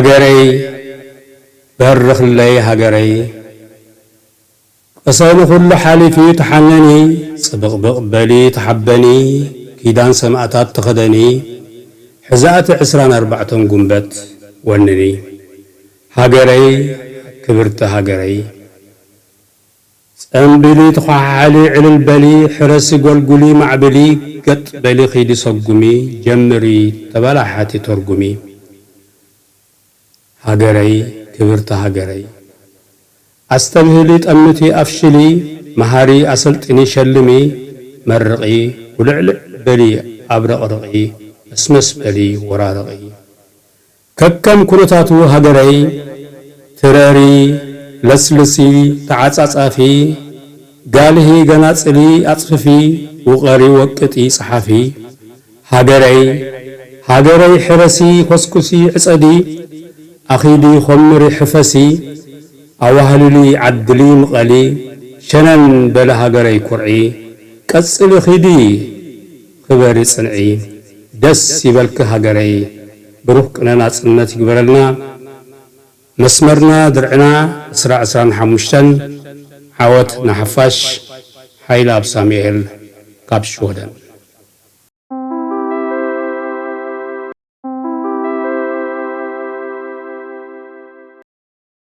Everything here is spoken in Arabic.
هاجري برخ لي هاجري أسأل كل حالفي تحنني صبغ بقبلي تحبني كيدان سمعتات تخدني حزات 24 قنبت ونني هاجري كبرت هاجري أنبلي تخعالي على البلي حرسي قلقلي معبلي قط بلي خيدي صقمي جمري تبلحاتي ترقمي هاجري كبرت هاجري أستبهلي تأمتي أفشلي مهاري أسلتني شلمي مرقي ولعلع بلي أبرقرقي اسمس بلي ورارقي ككم كنتاتو هاجري تراري لسلسي تعصافي قاله جناصلي أطففي وقري وقتي صحفي هاجري حرسي خسكسي عصدي أخيدي خمري حفسي أوهللي عدلي مقلي شنن بلا هاجري كرعي قصلي خيدي خبري صنعي دس يبلك هاجري بروح كنا نصنت يقبلنا مسمرنا درعنا اسرع 15 عوت نحفاش حيل أبساميل كابشودن